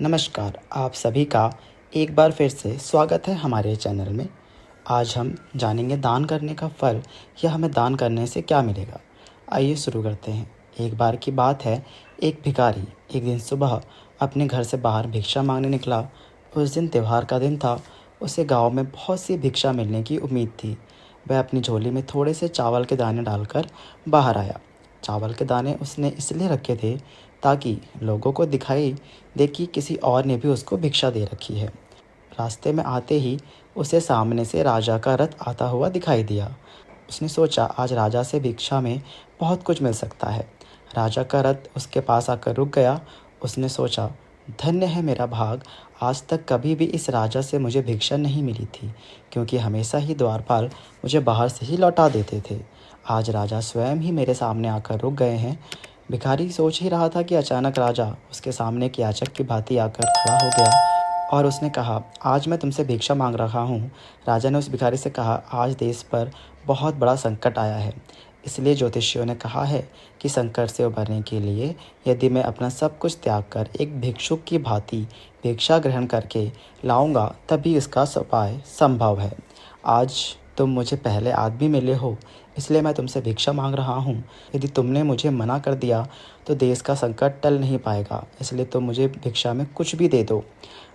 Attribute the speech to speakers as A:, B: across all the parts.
A: नमस्कार, आप सभी का एक बार फिर से स्वागत है हमारे चैनल में। आज हम जानेंगे दान करने का फल या हमें दान करने से क्या मिलेगा। आइए शुरू करते हैं। एक बार की बात है, एक भिखारी एक दिन सुबह अपने घर से बाहर भिक्षा मांगने निकला। उस दिन त्योहार का दिन था। उसे गांव में बहुत सी भिक्षा मिलने की उम्मीद थी। वह अपनी झोली में थोड़े से चावल के दाने डालकर बाहर आया। चावल के दाने उसने इसलिए रखे थे ताकि लोगों को दिखाई दे कि किसी और ने भी उसको भिक्षा दे रखी है। रास्ते में आते ही उसे सामने से राजा का रथ आता हुआ दिखाई दिया। उसने सोचा, आज राजा से भिक्षा में बहुत कुछ मिल सकता है। राजा का रथ उसके पास आकर रुक गया। उसने सोचा, धन्य है मेरा भाग, आज तक कभी भी इस राजा से मुझे भिक्षा नहीं मिली थी, क्योंकि हमेशा ही द्वारपाल मुझे बाहर से ही लौटा देते थे। आज राजा स्वयं ही मेरे सामने आकर रुक गए हैं। भिखारी सोच ही रहा था कि अचानक राजा उसके सामने एक याचक की भांति आकर खड़ा हो गया और उसने कहा, आज मैं तुमसे भिक्षा मांग रहा हूँ। राजा ने उस भिखारी से कहा, आज देश पर बहुत बड़ा संकट आया है, इसलिए ज्योतिषियों ने कहा है कि संकट से उबरने के लिए यदि मैं अपना सब कुछ त्याग कर एक भिक्षुक की भांति भिक्षा ग्रहण करके लाऊंगा, तभी इसका उपाय संभव है। आज तुम मुझे पहले आदमी मिले हो, इसलिए मैं तुमसे भिक्षा मांग रहा हूँ। यदि तुमने मुझे मना कर दिया तो देश का संकट टल नहीं पाएगा, इसलिए तुम मुझे भिक्षा में कुछ भी दे दो।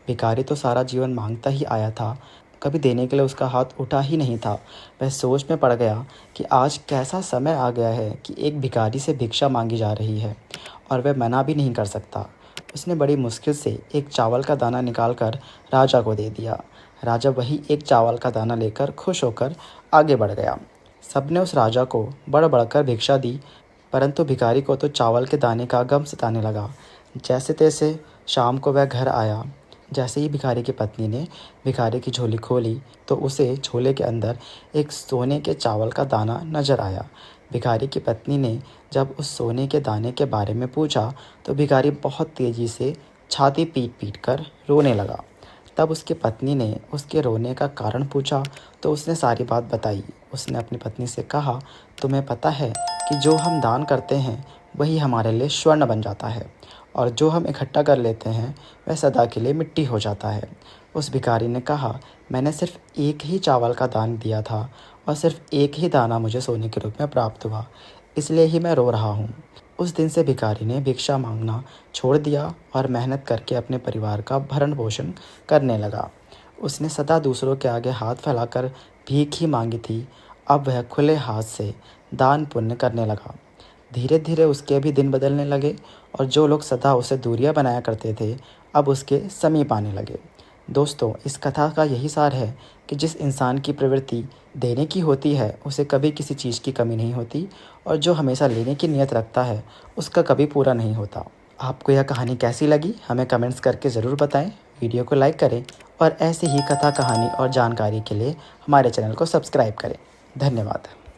A: भिखारी तो सारा जीवन मांगता ही आया था, कभी देने के लिए उसका हाथ उठा ही नहीं था। वह सोच में पड़ गया कि आज कैसा समय आ गया है कि एक भिखारी से भिक्षा मांगी जा रही है और वह मना भी नहीं कर सकता। उसने बड़ी मुश्किल से एक चावल का दाना निकालकर राजा को दे दिया। राजा वही एक चावल का दाना लेकर खुश होकर आगे बढ़ गया। सबने उस राजा को बढ़ बढ़कर भिक्षा दी, परंतु भिखारी को तो चावल के दाने का गम सताने लगा। जैसे तैसे शाम को वह घर आया। जैसे ही भिखारी की पत्नी ने भिखारी की झोली खोली तो उसे झोले के अंदर एक सोने के चावल का दाना नजर आया। भिखारी की पत्नी ने जब उस सोने के दाने के बारे में पूछा तो भिखारी बहुत तेजी से छाती पीट पीट कर रोने लगा। तब उसकी पत्नी ने उसके रोने का कारण पूछा तो उसने सारी बात बताई। उसने अपनी पत्नी से कहा, तुम्हें पता है कि जो हम दान करते हैं वही हमारे लिए स्वर्ण बन जाता है, और जो हम इकट्ठा कर लेते हैं वह सदा के लिए मिट्टी हो जाता है। उस भिखारी ने कहा, मैंने सिर्फ एक ही चावल का दान दिया था और सिर्फ एक ही दाना मुझे सोने के रूप में प्राप्त हुआ, इसलिए ही मैं रो रहा हूँ। उस दिन से भिखारी ने भिक्षा मांगना छोड़ दिया और मेहनत करके अपने परिवार का भरण पोषण करने लगा। उसने सदा दूसरों के आगे हाथ फैलाकर भीख ही मांगी थी। अब वह खुले हाथ से दान पुण्य करने लगा। धीरे धीरे उसके भी दिन बदलने लगे और जो लोग सदा उसे दूरियां बनाया करते थे अब उसके समीप आने लगे। दोस्तों, इस कथा का यही सार है कि जिस इंसान की प्रवृत्ति देने की होती है उसे कभी किसी चीज़ की कमी नहीं होती, और जो हमेशा लेने की नीयत रखता है उसका कभी पूरा नहीं होता। आपको यह कहानी कैसी लगी हमें कमेंट्स करके ज़रूर बताएं। वीडियो को लाइक करें और ऐसे ही कथा, कहानी और जानकारी के लिए हमारे चैनल को सब्सक्राइब करें। धन्यवाद।